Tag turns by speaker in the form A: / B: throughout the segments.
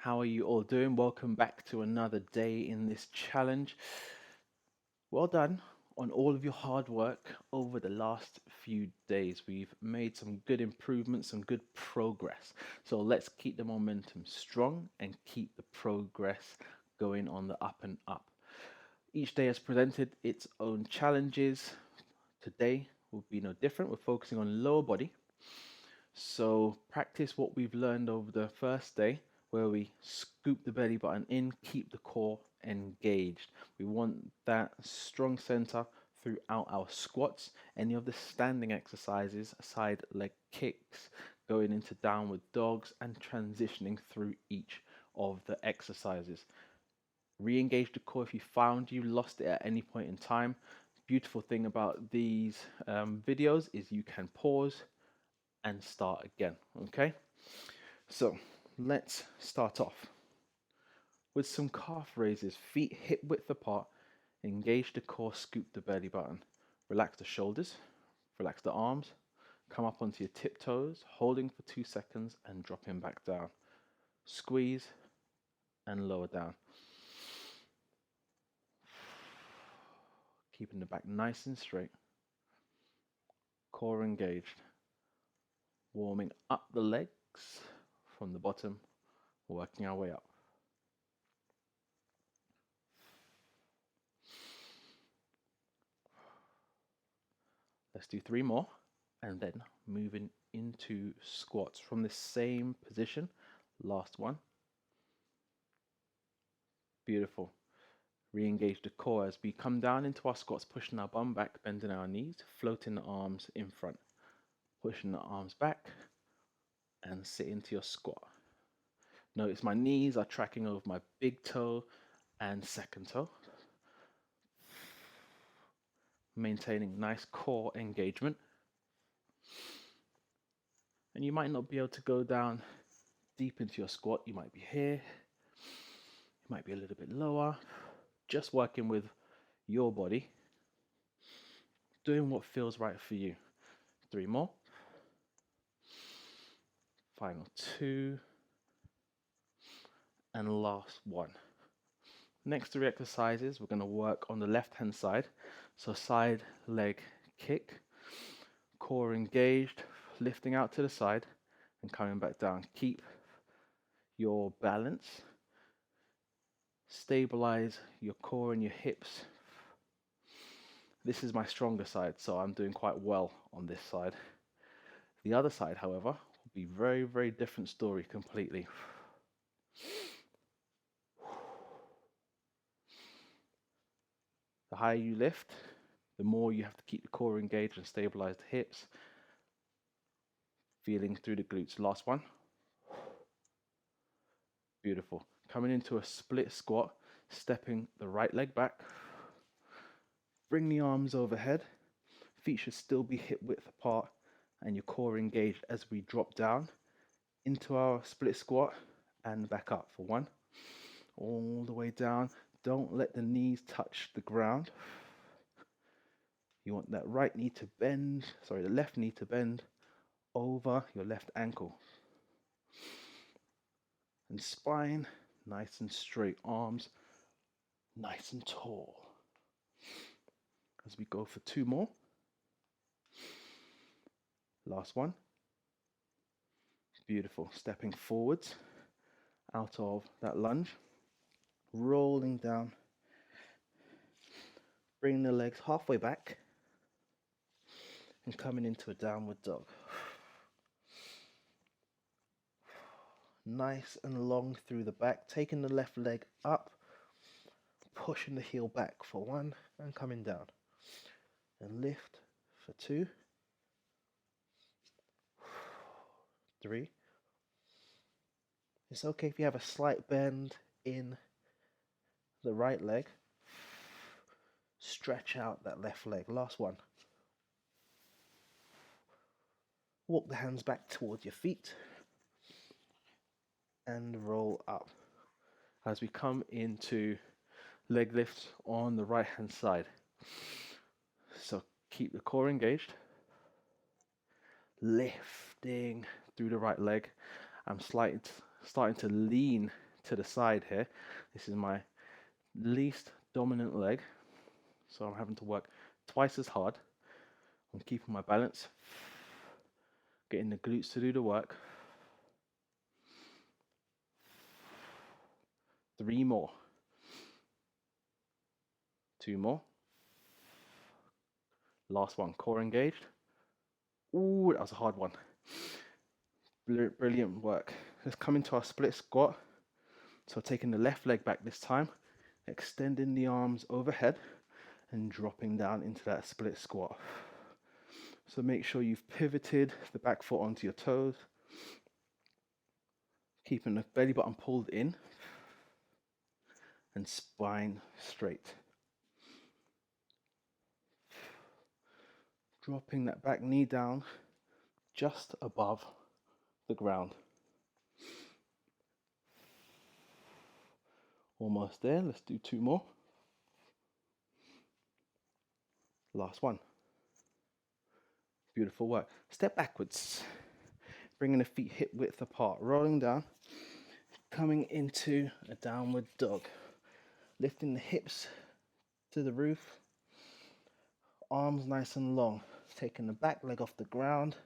A: How are you all doing? Welcome back to another day in this challenge. Well done on all of your hard work over the last few days. We've made some good improvements, some good progress. So let's keep the momentum strong and keep the progress going on the up and up. Each day has presented its own challenges. Today will be no different. We're focusing on lower body. So practice what we've learned over the first day, where we scoop the belly button in, keep the core engaged. We want that strong center throughout our squats. Any of the standing exercises, side leg kicks, going into downward dogs, and transitioning through each of the exercises. Re-engage the core if you found you lost it at any point in time. Beautiful thing about these videos is you can pause and start again. Okay, so let's start off with some calf raises, feet hip width apart. Engage the core, scoop the belly button, relax the shoulders, relax the arms, come up onto your tiptoes, holding for 2 seconds and dropping back down. Squeeze and lower down. Keeping the back nice and straight, core engaged. Warming up the legs from the bottom, working our way up. Let's do 3 more, and then moving into squats from the same position. Last one. Beautiful. Re-engage the core as we come down into our squats, pushing our bum back, bending our knees, floating the arms in front, pushing the arms back, and sit into your squat. Notice my knees are tracking over my big toe and second toe. Maintaining nice core engagement. And you might not be able to go down deep into your squat. You might be here, you might be a little bit lower. Just working with your body, doing what feels right for you. 3 more. Final 2. And last one. Next 3 exercises, we're going to work on the left hand side. So side leg kick, core engaged, lifting out to the side and coming back down. Keep your balance. Stabilize your core and your hips. This is my stronger side, so I'm doing quite well on this side. The other side, however, will be very, very different story completely. The higher you lift, the more you have to keep the core engaged and stabilize the hips. Feeling through the glutes. Last one. Beautiful. Coming into a split squat, stepping the right leg back. Bring the arms overhead. Feet should still be hip width apart and your core engaged as we drop down into our split squat and back up for 1. All the way down. Don't let the knees touch the ground. You want that right knee to bend, the left knee to bend over your left ankle. And spine nice and straight, arms nice and tall. As we go for 2 more. Last one. Beautiful. Stepping forwards out of that lunge, rolling down, bringing the legs halfway back and coming into a downward dog. Nice and long through the back, taking the left leg up, pushing the heel back for 1 and coming down. And lift for 2, 3. It's okay if you have a slight bend in the right leg. Stretch out that left leg. Last one. Walk the hands back towards your feet and roll up as we come into leg lifts on the right hand side. So keep the core engaged, lifting through the right leg. I'm starting to lean to the side here. This is my least dominant leg, so I'm having to work twice as hard. I'm keeping my balance, getting the glutes to do the work. 3 more. 2 more. Last one, core engaged. Ooh, that was a hard one. Brilliant work. Let's come into our split squat. So taking the left leg back this time, extending the arms overhead and dropping down into that split squat. So make sure you've pivoted the back foot onto your toes, keeping the belly button pulled in and spine straight. Dropping that back knee down just above the ground. Almost there. Let's do 2 more. Last one. Beautiful work. Step backwards, bringing the feet hip width apart, rolling down, coming into a downward dog, lifting the hips to the roof, arms nice and long, taking the back leg off the ground,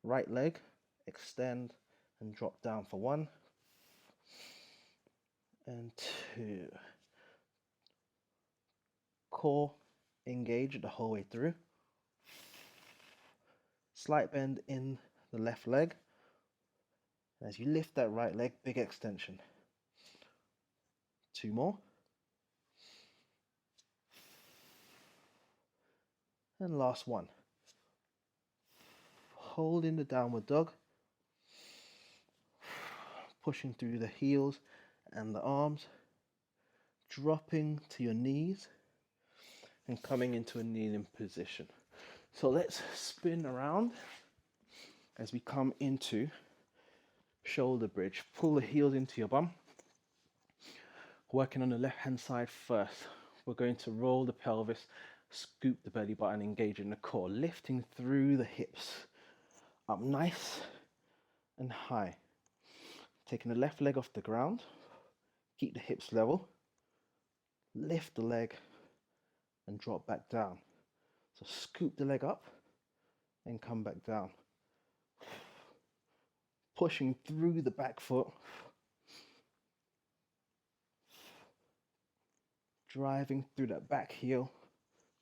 A: right leg, extend and drop down for 1 and 2. Core engage the whole way through. Slight bend in the left leg. As you lift that right leg, big extension. 2 more. And last one. Holding the downward dog. Pushing through the heels and the arms. Dropping to your knees. And coming into a kneeling position. So let's spin around as we come into shoulder bridge. Pull the heels into your bum. Working on the left hand side first. We're going to roll the pelvis, scoop the belly button, engaging the core, lifting through the hips up nice and high. Taking the left leg off the ground, keep the hips level, lift the leg and drop back down. So scoop the leg up and come back down. Pushing through the back foot, driving through that back heel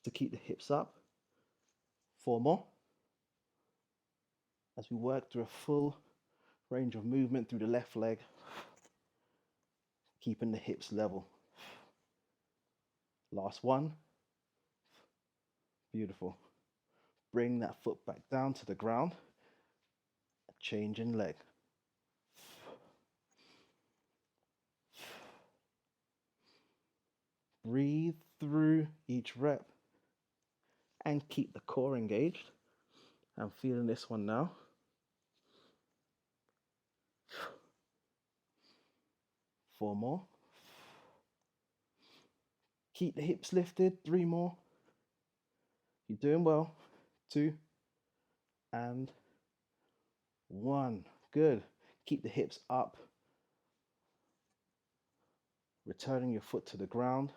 A: to keep the hips up. 4 more. As we work through a full range of movement through the left leg, keeping the hips level. Last one. Beautiful. Bring that foot back down to the ground. Change in leg. Breathe through each rep and keep the core engaged. I'm feeling this one now. 4 more. Keep the hips lifted. 3 more. You're doing well. 2 and 1. Good. Keep the hips up. Returning your foot to the ground.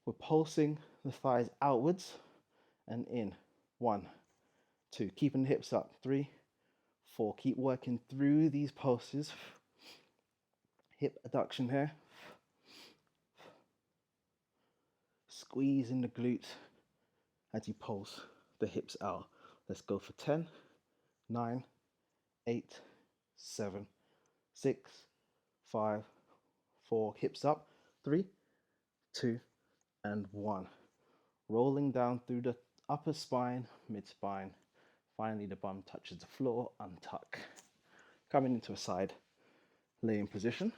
A: We're pulsing the thighs outwards and in. 1, 2. Keeping the hips up. 3, 4. Keep working through these pulses. Hip adduction here. Squeezing the glutes as you pulse the hips out. Let's go for 10, 9, 8, 7, 6, 5, 4. Hips up. 3, 2, and 1. Rolling down through the upper spine, mid spine. Finally, the bum touches the floor. Untuck. Coming into a side laying position.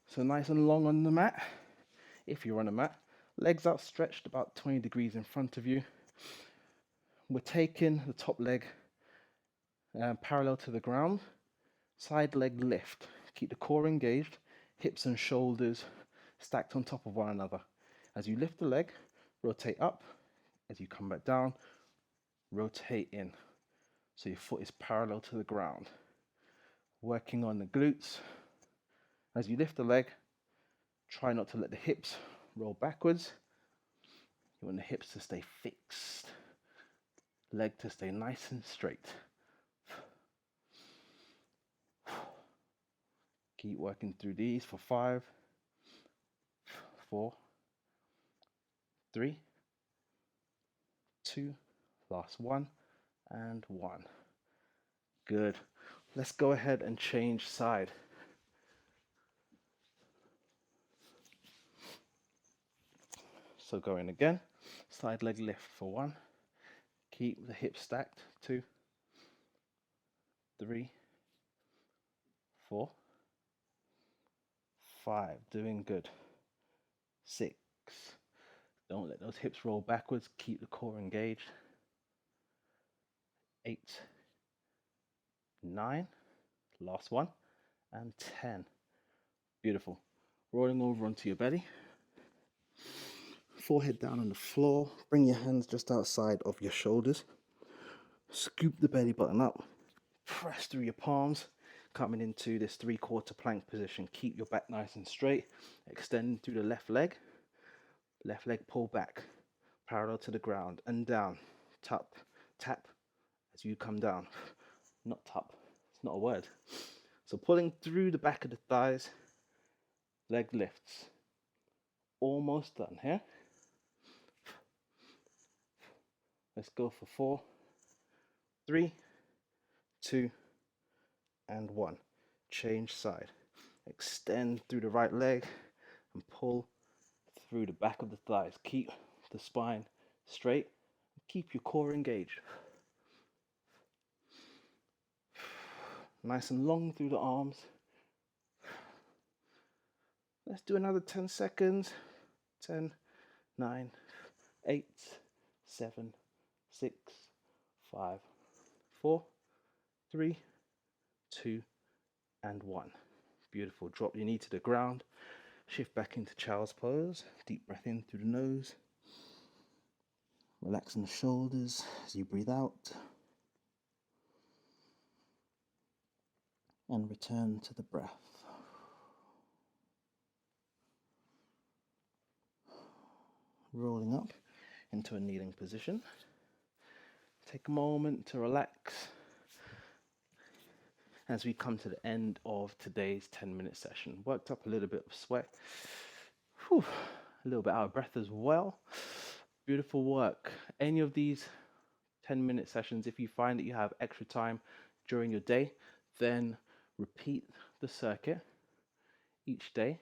A: So nice and long on the mat. If you're on a mat, legs outstretched about 20 degrees in front of you. We're taking the top leg parallel to the ground. Side leg lift. Keep the core engaged. Hips and shoulders stacked on top of one another. As you lift the leg, rotate up. As you come back down, rotate in. So your foot is parallel to the ground. Working on the glutes. As you lift the leg, try not to let the hips roll backwards. You want the hips to stay fixed, leg to stay nice and straight. Keep working through these for 5, 4, 3, 2, last 1, and 1. Good. Let's go ahead and change side. So going again, side leg lift for 1. Keep the hips stacked. 2, 3, 4, 5. Doing good. 6. Don't let those hips roll backwards. Keep the core engaged. 8, 9. Last 1. And 10. Beautiful. Rolling over onto your belly. Forehead down on the floor. Bring your hands just outside of your shoulders. Scoop the belly button up. Press through your palms. Coming into this 3/4 plank position. Keep your back nice and straight. Extend through the left leg. Left leg pull back. Parallel to the ground and down. Tap, tap as you come down. Not tap. It's not a word. So pulling through the back of the thighs. Leg lifts. Almost done here. Let's go for 4, 3, 2, and 1. Change side. Extend through the right leg and pull through the back of the thighs. Keep the spine straight. Keep your core engaged. Nice and long through the arms. Let's do another 10 seconds. 10, 9, 8, 7, 6, 5, 4, 3, 2, and 1. Beautiful. Drop your knee to the ground. Shift back into child's pose. Deep breath in through the nose. Relaxing the shoulders as you breathe out. And return to the breath. Rolling up into a kneeling position. Take a moment to relax as we come to the end of today's 10-minute session. Worked up a little bit of sweat. Whew, a little bit out of breath as well. Beautiful work. Any of these 10-minute sessions, if you find that you have extra time during your day, then repeat the circuit each day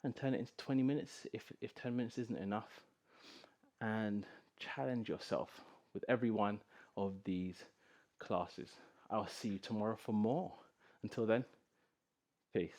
A: and turn it into 20 minutes if 10 minutes isn't enough. And challenge yourself with every one of these classes. I'll see you tomorrow for more. Until then, peace.